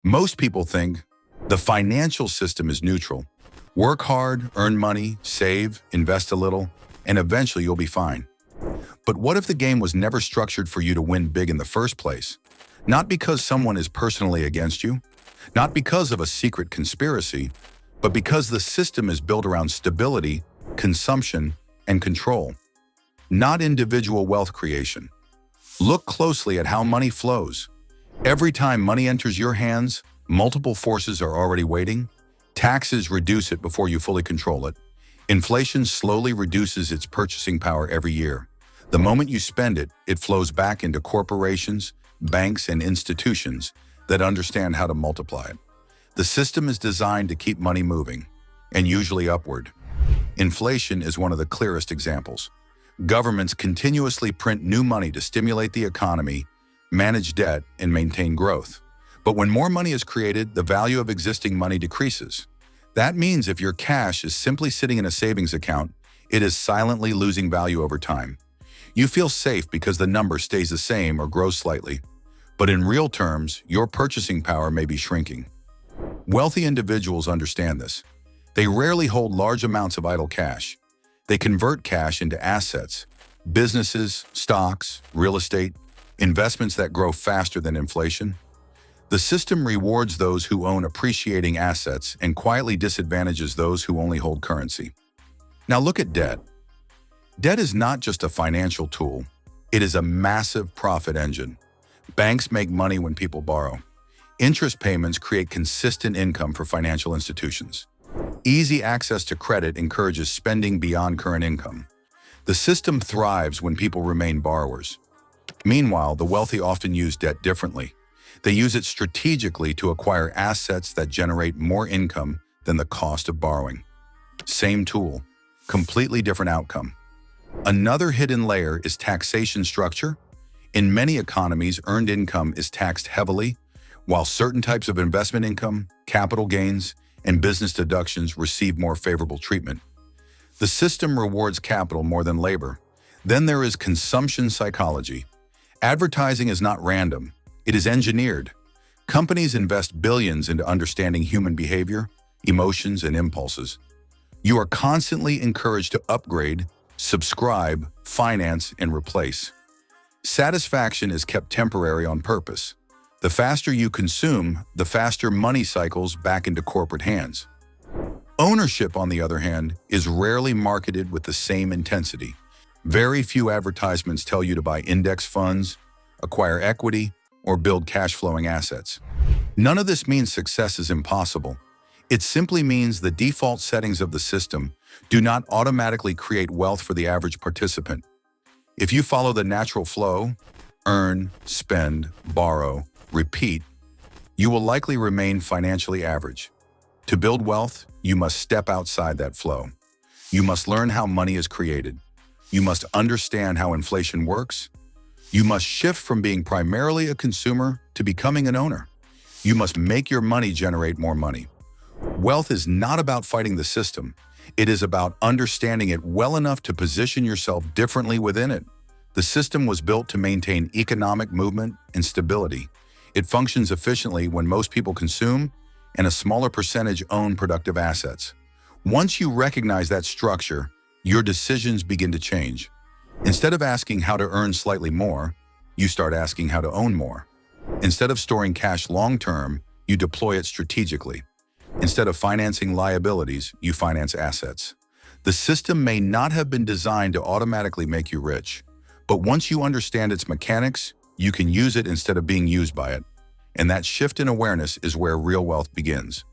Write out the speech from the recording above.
Most people think the financial system is neutral. Work hard, earn money, save, invest a little, and eventually you'll be fine. But what if the game was never structured for you to win big in the first place? Not because someone is personally against you, not because of a secret conspiracy, but because the system is built around stability, consumption, and control, not individual wealth creation. Look closely at how money flows. Every time money enters your hands, multiple forces are already waiting. Taxes reduce it before you fully control it. Inflation slowly reduces its purchasing power every year. The moment you spend it, it flows back into corporations, banks, and institutions that understand how to multiply it. The system is designed to keep money moving, and usually upward. Inflation is one of the clearest examples. Governments continuously print new money to stimulate the economy, manage debt, and maintain growth. But when more money is created, the value of existing money decreases. That means if your cash is simply sitting in a savings account, it is silently losing value over time. You feel safe because the number stays the same or grows slightly. But in real terms, your purchasing power may be shrinking. Wealthy individuals understand this. They rarely hold large amounts of idle cash. They convert cash into assets, businesses, stocks, real estate, investments that grow faster than inflation. The system rewards those who own appreciating assets and quietly disadvantages those who only hold currency. Now look at debt. Debt is not just a financial tool. It is a massive profit engine. Banks make money when people borrow. Interest payments create consistent income for financial institutions. Easy access to credit encourages spending beyond current income. The system thrives when people remain borrowers. Meanwhile, the wealthy often use debt differently. They use it strategically to acquire assets that generate more income than the cost of borrowing. Same tool, completely different outcome. Another hidden layer is taxation structure. In many economies, earned income is taxed heavily, while certain types of investment income, capital gains, and business deductions receive more favorable treatment. The system rewards capital more than labor. Then there is consumption psychology. Advertising is not random. It is engineered. Companies invest billions into understanding human behavior, emotions, and impulses. You are constantly encouraged to upgrade, subscribe, finance, and replace. Satisfaction is kept temporary on purpose. The faster you consume, the faster money cycles back into corporate hands. Ownership, on the other hand, is rarely marketed with the same intensity. Very few advertisements tell you to buy index funds, acquire equity, or build cash-flowing assets. None of this means success is impossible. It simply means the default settings of the system do not automatically create wealth for the average participant. If you follow the natural flow, earn, spend, borrow, repeat, you will likely remain financially average. To build wealth, you must step outside that flow. You must learn how money is created. You must understand how inflation works. You must shift from being primarily a consumer to becoming an owner. You must make your money generate more money. Wealth is not about fighting the system. It is about understanding it well enough to position yourself differently within it. The system was built to maintain economic movement and stability. It functions efficiently when most people consume and a smaller percentage own productive assets. Once you recognize that structure, your decisions begin to change. Instead of asking how to earn slightly more, you start asking how to own more. Instead of storing cash long-term, you deploy it strategically. Instead of financing liabilities, you finance assets. The system may not have been designed to automatically make you rich, but once you understand its mechanics, you can use it instead of being used by it. And that shift in awareness is where real wealth begins.